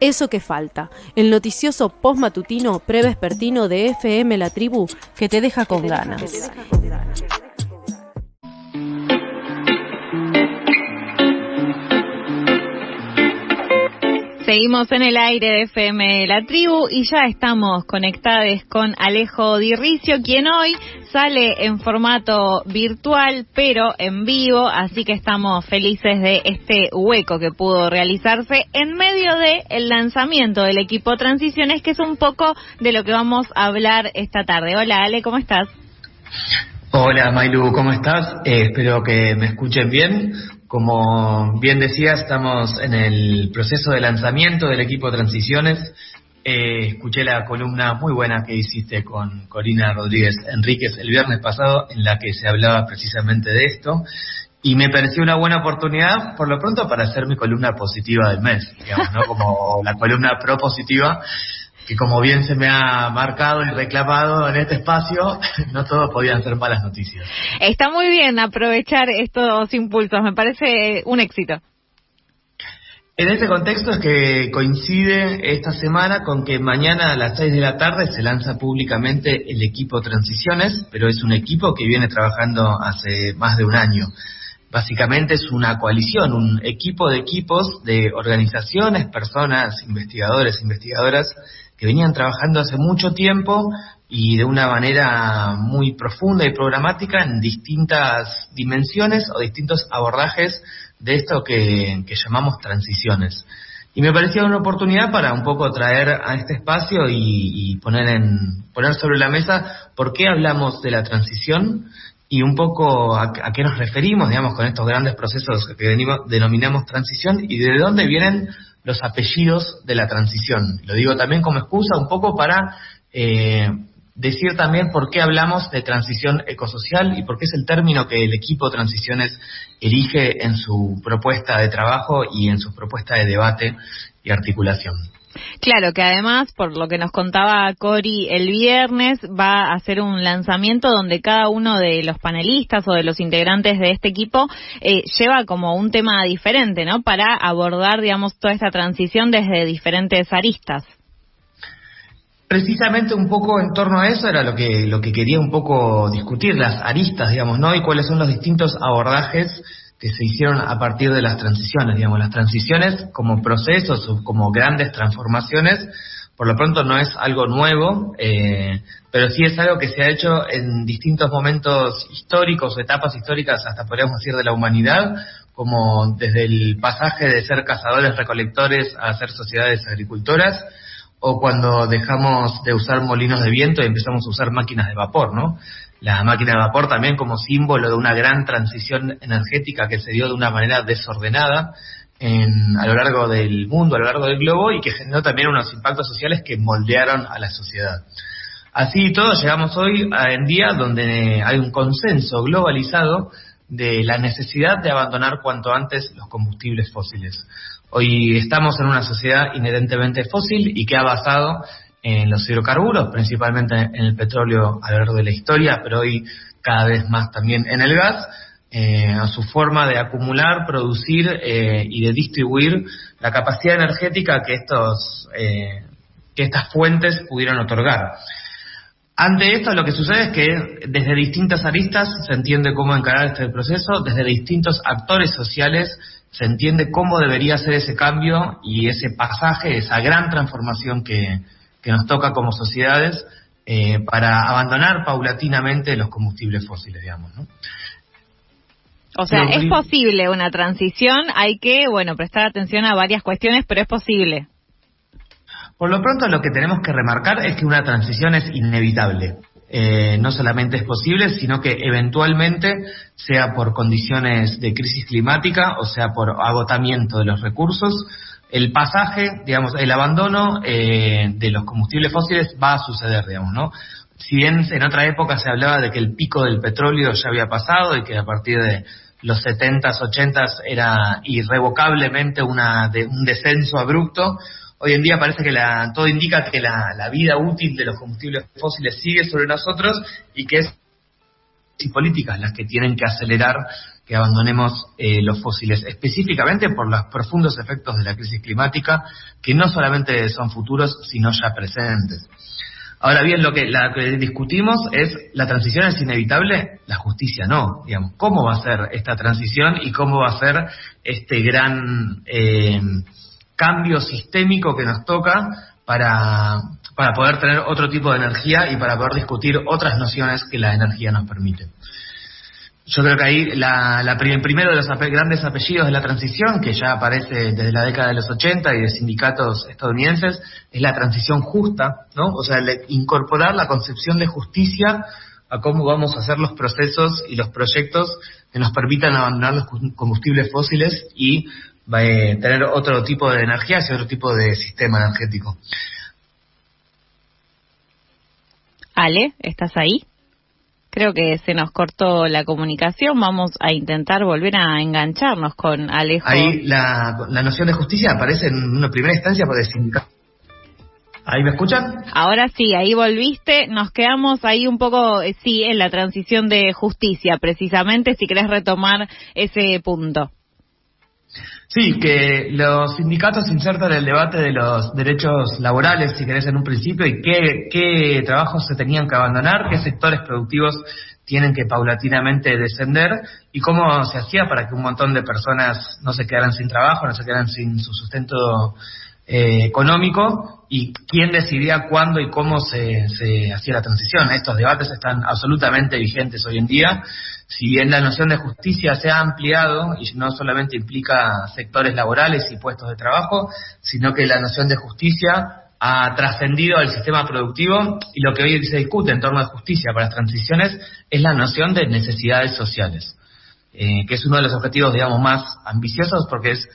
Eso que falta, el noticioso postmatutino prevespertino de FM La Tribu que te deja con ganas. Seguimos en el aire de FM La Tribu y ya estamos conectados con Alejo Di Rizzio, quien hoy sale en formato virtual pero en vivo, así que estamos felices de este hueco que pudo realizarse en medio del lanzamiento del equipo Transiciones, que es un poco de lo que vamos a hablar esta tarde. Hola Ale, ¿cómo estás? Hola Mailu, ¿cómo estás? Espero que me escuchen bien. Como bien decía, estamos en el proceso de lanzamiento del equipo Transiciones. Escuché la columna muy buena que hiciste con Corina Rodríguez Enríquez el viernes pasado, en la que se hablaba precisamente de esto, y me pareció una buena oportunidad, por lo pronto, para hacer mi columna positiva del mes, digamos, ¿no? Como la columna propositiva, que como bien se me ha marcado y reclamado en este espacio, no todo podían ser malas noticias. Está muy bien aprovechar estos impulsos, me parece un éxito. En ese contexto es que coincide esta semana con que mañana a las 6 de la tarde se lanza públicamente el equipo Transiciones, pero es un equipo que viene trabajando hace más de un año. Básicamente es una coalición, un equipo de equipos de organizaciones, personas, investigadores, investigadoras, que venían trabajando hace mucho tiempo y de una manera muy profunda y programática en distintas dimensiones o distintos abordajes de esto que llamamos transiciones. Y me parecía una oportunidad para un poco traer a este espacio y poner sobre la mesa por qué hablamos de la transición y un poco a qué nos referimos, digamos, con estos grandes procesos que denominamos transición y de dónde vienen los apellidos de la transición. Lo digo también como excusa un poco para decir también por qué hablamos de transición ecosocial y por qué es el término que el equipo Transiciones elige en su propuesta de trabajo y en su propuesta de debate y articulación. Claro, que además, por lo que nos contaba Cori el viernes, va a hacer un lanzamiento donde cada uno de los panelistas o de los integrantes de este equipo lleva como un tema diferente, ¿no? Para abordar, digamos, toda esta transición desde diferentes aristas. Precisamente un poco en torno a eso era lo que quería un poco discutir, las aristas, digamos, ¿no? Y cuáles son los distintos abordajes que se hicieron a partir de las transiciones, digamos, las transiciones como procesos o como grandes transformaciones, por lo pronto no es algo nuevo, pero sí es algo que se ha hecho en distintos momentos históricos, etapas históricas, hasta podríamos decir de la humanidad, como desde el pasaje de ser cazadores-recolectores a ser sociedades agricultoras, o cuando dejamos de usar molinos de viento y empezamos a usar máquinas de vapor, ¿no? La máquina de vapor también como símbolo de una gran transición energética que se dio de una manera desordenada a lo largo del mundo, a lo largo del globo, y que generó también unos impactos sociales que moldearon a la sociedad. Así y todo, llegamos hoy en día donde hay un consenso globalizado de la necesidad de abandonar cuanto antes los combustibles fósiles. Hoy estamos en una sociedad inherentemente fósil y que ha basado en los hidrocarburos, principalmente en el petróleo a lo largo de la historia, pero hoy cada vez más también en el gas, a su forma de acumular, producir y de distribuir la capacidad energética que estas fuentes pudieron otorgar. Ante esto, lo que sucede es que desde distintas aristas se entiende cómo encarar este proceso, desde distintos actores sociales se entiende cómo debería ser ese cambio y ese pasaje, esa gran transformación que nos toca como sociedades para abandonar paulatinamente los combustibles fósiles, digamos, ¿no? O sea, es posible una transición, hay que, prestar atención a varias cuestiones, pero es posible. Por lo pronto, lo que tenemos que remarcar es que una transición es inevitable. No solamente es posible, sino que eventualmente, sea por condiciones de crisis climática o sea por agotamiento de los recursos, el pasaje, digamos, el abandono de los combustibles fósiles va a suceder, digamos, ¿no? Si bien en otra época se hablaba de que el pico del petróleo ya había pasado y que a partir de los 70s, 80s era irrevocablemente un descenso abrupto, hoy en día parece que todo indica que la vida útil de los combustibles fósiles sigue sobre nosotros y que es y políticas las que tienen que acelerar que abandonemos los fósiles, específicamente por los profundos efectos de la crisis climática, que no solamente son futuros, sino ya presentes. Ahora bien, lo que discutimos es, ¿la transición es inevitable? La justicia no, digamos. ¿Cómo va a ser esta transición y cómo va a ser este gran cambio sistémico que nos toca para poder tener otro tipo de energía y para poder discutir otras nociones que la energía nos permite? Yo creo que ahí primero de los grandes apellidos de la transición, que ya aparece desde la década de los 80 y de sindicatos estadounidenses, es la transición justa, ¿no? O sea, incorporar la concepción de justicia a cómo vamos a hacer los procesos y los proyectos que nos permitan abandonar los combustibles fósiles y tener otro tipo de energía y otro tipo de sistema energético. Ale, ¿estás ahí? Creo que se nos cortó la comunicación. Vamos a intentar volver a engancharnos con Alejo. Ahí la noción de justicia aparece en una primera instancia por el sindicato. ¿Ahí me escuchan? Ahora sí, ahí volviste. Nos quedamos ahí un poco, sí, en la transición de justicia, precisamente, si querés retomar ese punto. Sí, que los sindicatos insertan el debate de los derechos laborales, si querés, en un principio, y qué trabajos se tenían que abandonar, qué sectores productivos tienen que paulatinamente descender, y cómo se hacía para que un montón de personas no se quedaran sin trabajo, no se quedaran sin su sustento económico, y quién decidía cuándo y cómo se hacía la transición. Estos debates están absolutamente vigentes hoy en día. Si bien la noción de justicia se ha ampliado y no solamente implica sectores laborales y puestos de trabajo, sino que la noción de justicia ha trascendido al sistema productivo, y lo que hoy se discute en torno a justicia para las transiciones es la noción de necesidades sociales, que es uno de los objetivos, digamos, más ambiciosos, porque es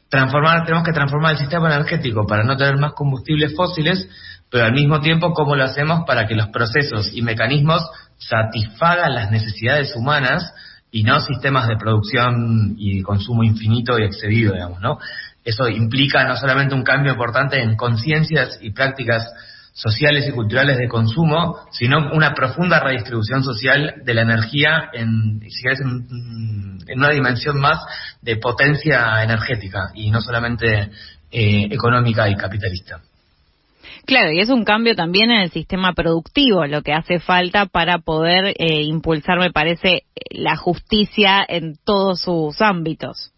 tenemos que transformar el sistema energético para no tener más combustibles fósiles, pero al mismo tiempo, ¿cómo lo hacemos para que los procesos y mecanismos satisfagan las necesidades humanas y no sistemas de producción y consumo infinito y excedido, digamos, ¿no? Eso implica no solamente un cambio importante en conciencias y prácticas sociales y culturales de consumo, sino una profunda redistribución social de la energía en una dimensión más de potencia energética y no solamente económica y capitalista. Claro, y es un cambio también en el sistema productivo, lo que hace falta para poder impulsar, me parece, la justicia en todos sus ámbitos.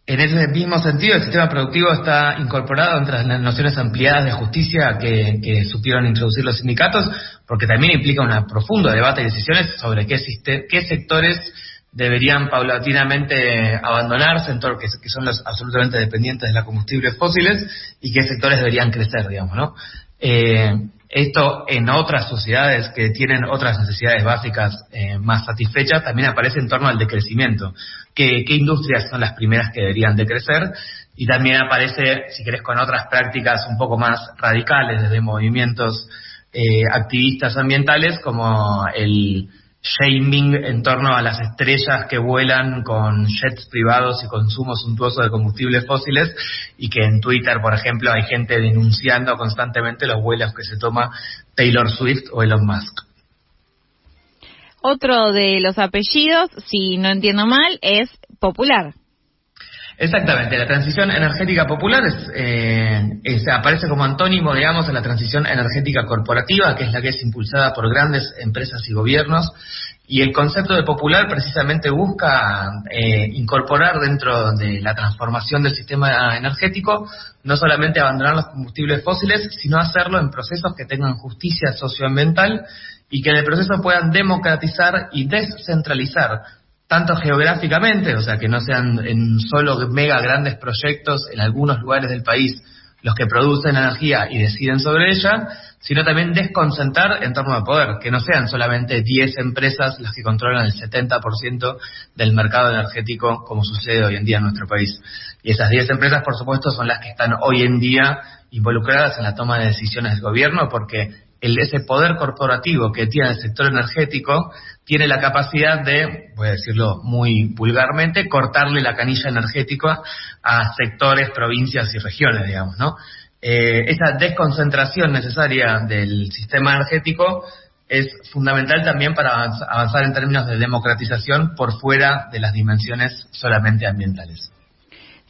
En ese mismo sentido, el sistema productivo está incorporado entre las nociones ampliadas de justicia que supieron introducir los sindicatos, porque también implica un profundo debate y decisiones sobre qué sectores deberían paulatinamente abandonarse, que son los absolutamente dependientes de los combustibles fósiles, y qué sectores deberían crecer, digamos, ¿no? Esto en otras sociedades que tienen otras necesidades básicas más satisfechas también aparece en torno al decrecimiento. ¿Qué industrias son las primeras que deberían decrecer? Y también aparece, si querés, con otras prácticas un poco más radicales, desde movimientos activistas ambientales, como el shaming en torno a las estrellas que vuelan con jets privados y consumo suntuoso de combustibles fósiles, y que en Twitter, por ejemplo, hay gente denunciando constantemente los vuelos que se toma Taylor Swift o Elon Musk. Otro de los apellidos, si no entiendo mal, es Popular. Exactamente, la transición energética popular aparece como antónimo, digamos, a la transición energética corporativa, que es la que es impulsada por grandes empresas y gobiernos, y el concepto de popular precisamente busca incorporar dentro de la transformación del sistema energético no solamente abandonar los combustibles fósiles, sino hacerlo en procesos que tengan justicia socioambiental y que en el proceso puedan democratizar y descentralizar, tanto geográficamente, o sea, que no sean en solo mega grandes proyectos en algunos lugares del país los que producen energía y deciden sobre ella, sino también desconcentrar en torno al poder, que no sean solamente 10 empresas las que controlan el 70% del mercado energético, como sucede hoy en día en nuestro país. Y esas 10 empresas, por supuesto, son las que están hoy en día involucradas en la toma de decisiones del gobierno, porque ese poder corporativo que tiene el sector energético tiene la capacidad de, voy a decirlo muy vulgarmente, cortarle la canilla energética a sectores, provincias y regiones, digamos, ¿no? Esa desconcentración necesaria del sistema energético es fundamental también para avanzar en términos de democratización por fuera de las dimensiones solamente ambientales.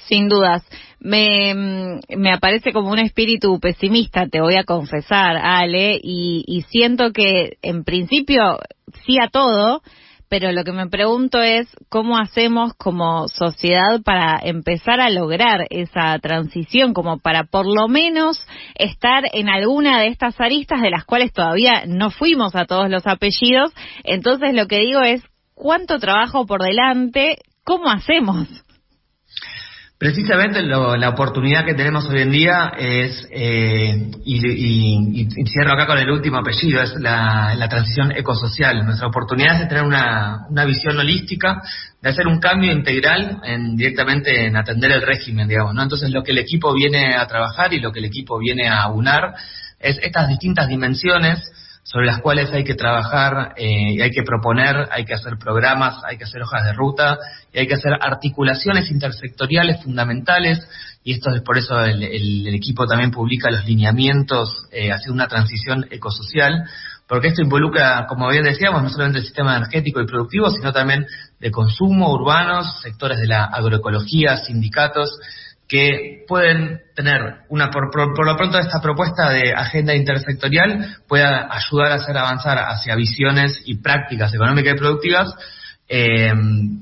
Sin dudas. Me aparece como un espíritu pesimista, te voy a confesar, Ale, y siento que en principio sí a todo, pero lo que me pregunto es cómo hacemos como sociedad para empezar a lograr esa transición, como para por lo menos estar en alguna de estas aristas de las cuales todavía no fuimos a todos los apellidos. Entonces lo que digo es, ¿cuánto trabajo por delante? ¿Cómo hacemos? Precisamente la oportunidad que tenemos hoy en día es, y cierro acá con el último apellido, es la transición ecosocial. Nuestra oportunidad es de tener una visión holística, de hacer un cambio integral directamente en atender el régimen, digamos, ¿no? Entonces lo que el equipo viene a trabajar y lo que el equipo viene a aunar es estas distintas dimensiones sobre las cuales hay que trabajar, y hay que proponer, hay que hacer programas, hay que hacer hojas de ruta, y hay que hacer articulaciones intersectoriales fundamentales, y esto es por eso el equipo también publica los lineamientos hacia una transición ecosocial, porque esto involucra, como bien decíamos, no solamente el sistema energético y productivo, sino también de consumo, urbanos, sectores de la agroecología, sindicatos, que pueden tener por lo pronto esta propuesta de agenda intersectorial pueda ayudar a hacer avanzar hacia visiones y prácticas económicas y productivas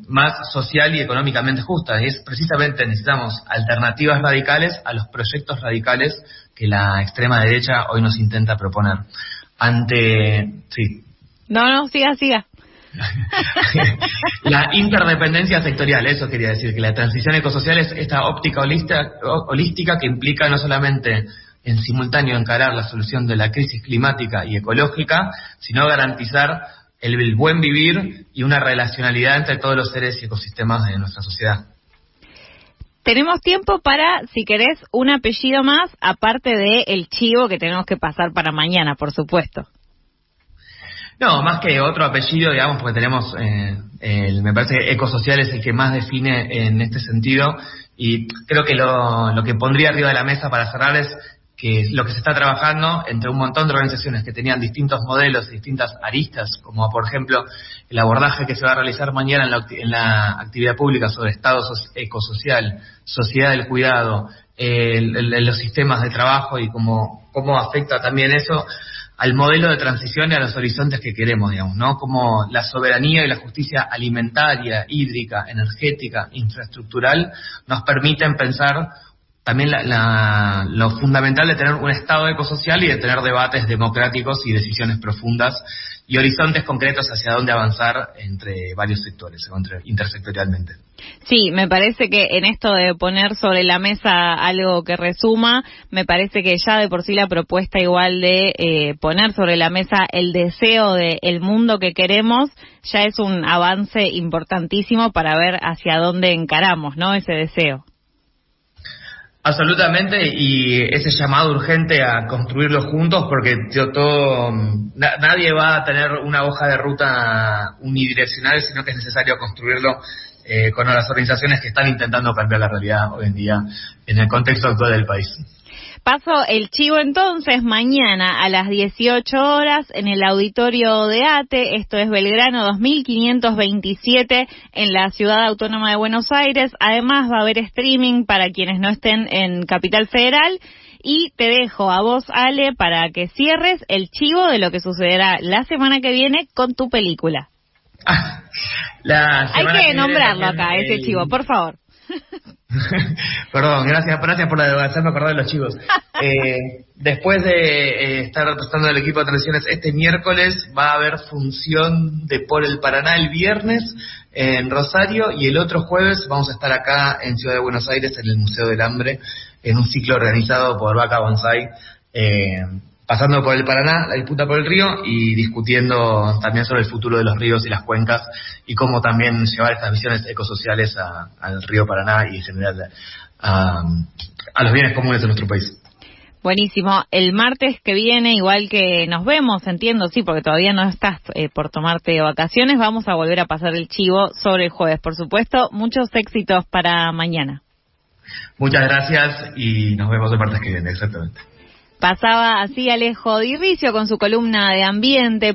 más social y económicamente justas. Y es precisamente necesitamos alternativas radicales a los proyectos radicales que la extrema derecha hoy nos intenta proponer. Sí. No, siga. La interdependencia sectorial, eso quería decir, que la transición ecosocial es esta óptica holística que implica no solamente en simultáneo encarar la solución de la crisis climática y ecológica, sino garantizar el buen vivir y una relacionalidad entre todos los seres y ecosistemas de nuestra sociedad. Tenemos tiempo para, si querés, un apellido más, aparte de el chivo que tenemos que pasar para mañana, por supuesto. No, más que otro apellido, digamos, porque tenemos, me parece que ecosocial es el que más define en este sentido, y creo que lo que pondría arriba de la mesa para cerrar es que lo que se está trabajando entre un montón de organizaciones que tenían distintos modelos y distintas aristas, como por ejemplo el abordaje que se va a realizar mañana en la actividad pública sobre Estado ecosocial, sociedad del cuidado, los sistemas de trabajo y cómo afecta también eso al modelo de transición y a los horizontes que queremos, digamos, ¿no? Como la soberanía y la justicia alimentaria, hídrica, energética, infraestructural nos permiten pensar también lo fundamental de tener un Estado ecosocial y de tener debates democráticos y decisiones profundas y horizontes concretos hacia dónde avanzar entre varios sectores, intersectorialmente. Sí, me parece que en esto de poner sobre la mesa algo que resuma, me parece que ya de por sí la propuesta igual de poner sobre la mesa el deseo de el mundo que queremos, ya es un avance importantísimo para ver hacia dónde encaramos, ¿no? Ese deseo. Absolutamente, y ese llamado urgente a construirlo juntos, porque nadie va a tener una hoja de ruta unidireccional, sino que es necesario construirlo con las organizaciones que están intentando cambiar la realidad hoy en día en el contexto actual del país. Paso el chivo entonces, mañana a las 18 horas en el auditorio de ATE, esto es Belgrano 2527 en la Ciudad Autónoma de Buenos Aires. Además va a haber streaming para quienes no estén en Capital Federal. Y te dejo a vos, Ale, para que cierres el chivo de lo que sucederá la semana que viene con tu película. Hay que nombrarlo acá, ese chivo, por favor. Perdón, gracias por hacerme acordar de los chivos. Después de estar representando al equipo de transiciones este miércoles, va a haber función de Por el Paraná el viernes en Rosario, y el otro jueves vamos a estar acá en Ciudad de Buenos Aires en el Museo del Hambre en un ciclo organizado por Vaca Bonsai, pasando por el Paraná, la disputa por el río, y discutiendo también sobre el futuro de los ríos y las cuencas y cómo también llevar estas visiones ecosociales al río Paraná y en general a los bienes comunes de nuestro país. Buenísimo. El martes que viene, igual que nos vemos, entiendo, sí, porque todavía no estás por tomarte vacaciones, vamos a volver a pasar el chivo sobre el jueves. Por supuesto, muchos éxitos para mañana. Muchas gracias y nos vemos el martes que viene, exactamente. Pasaba así Alejo Di Ricio con su columna de ambiente,